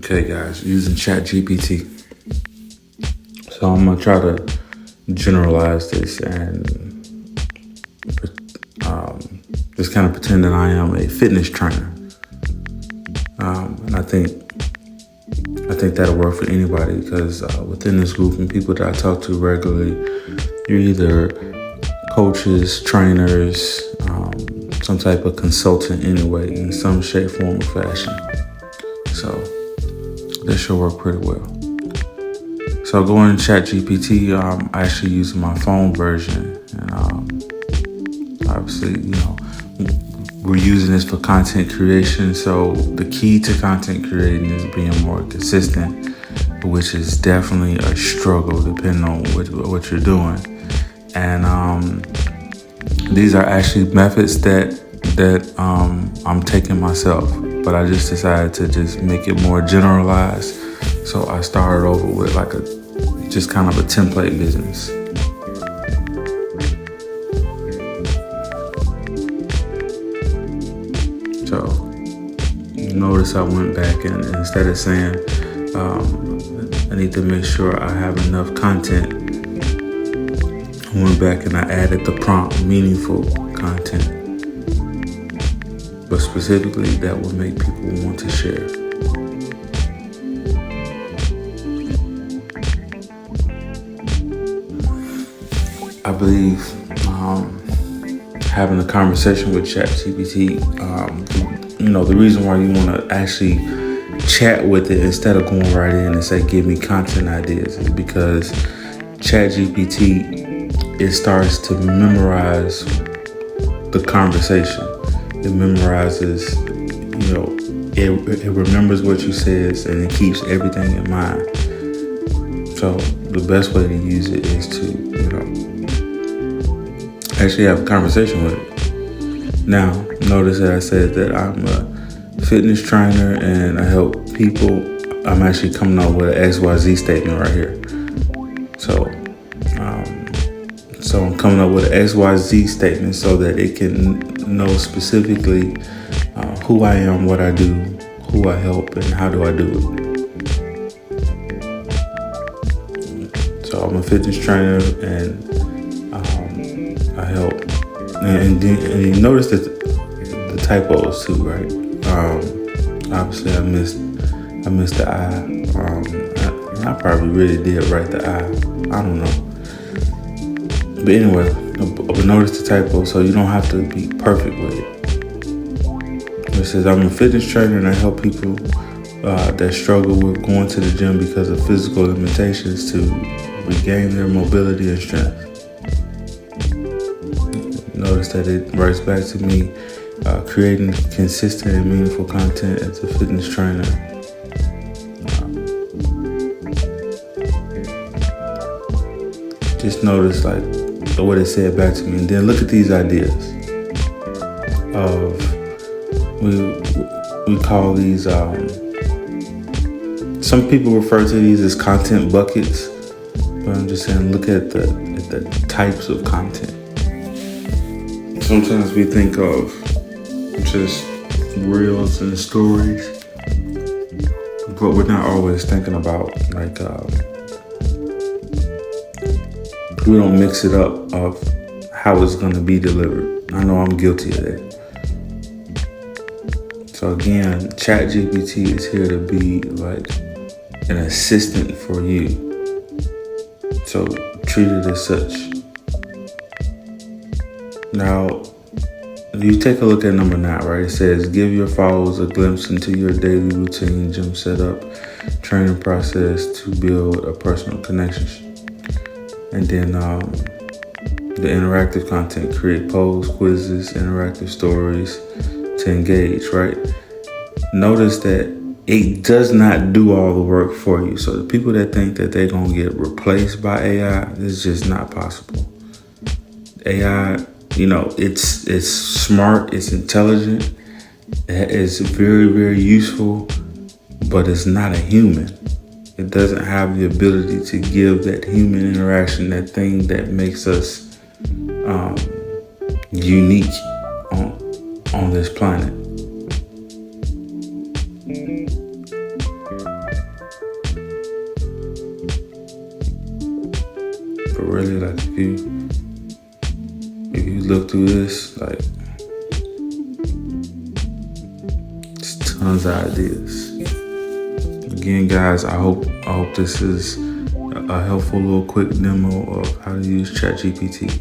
Okay, guys, using ChatGPT. So I'm gonna try to generalize this and just kind of pretend that I am a fitness trainer. And I think that'll work for anybody because within this group and people that I talk to regularly, you're either coaches, trainers, some type of consultant anyway, in some shape, form, or fashion. So this should work pretty well. So going to ChatGPT, I'm actually using my phone version, and obviously, we're using this for content creation. So the key to content creating is being more consistent, which is definitely a struggle depending on what you're doing. And these are actually methods that I'm taking myself, but I just decided to just make it more generalized. So I started over with just kind of a template business. So you notice I went back and instead of saying I need to make sure I have enough content, I went back and I added the prompt meaningful content, but specifically that will make people want to share. I believe having a conversation with ChatGPT, the reason why you want to actually chat with it instead of going right in and say, give me content ideas, is because ChatGPT, it starts to memorize the conversation. It memorizes, it remembers what you says and it keeps everything in mind. So the best way to use it is to, actually have a conversation with it. Now, notice that I said that I'm a fitness trainer and I help people. I'm actually coming up with an XYZ statement right here. So I'm coming up with an XYZ statement so that it can know specifically who I am, what I do, who I help, and how do I do it. So I'm a fitness trainer and I help. And you notice that the typos too, right? Obviously I missed the I. I probably really did write the I. I don't know. But anyway, but notice the typo, so you don't have to be perfect with it. It says, I'm a fitness trainer and I help people that struggle with going to the gym because of physical limitations to regain their mobility and strength. Notice that it writes back to me, creating consistent and meaningful content as a fitness trainer. Just notice what it said back to me, and then look at these ideas of we call these. Some people refer to these as content buckets, but I'm just saying look at the types of content. Sometimes we think of just reels and stories, but we're not always thinking about we don't mix it up of how it's going to be delivered. I know I'm guilty of that. So again, ChatGPT is here to be like an assistant for you. So treat it as such. Now, you take a look at number 9, right? It says, give your followers a glimpse into your daily routine, gym setup, training process to build a personal connection. And then the interactive content, create polls, quizzes, interactive stories to engage, right? Notice that it does not do all the work for you. So the people that think that they're going to get replaced by AI, it's just not possible. AI, it's smart, it's intelligent, it's very, very useful, but it's not a human. It doesn't have the ability to give that human interaction, that thing that makes us unique on this planet. really, like, if you look through this, like, it's tons of ideas. Again, guys, I hope this is a helpful little quick demo of how to use ChatGPT.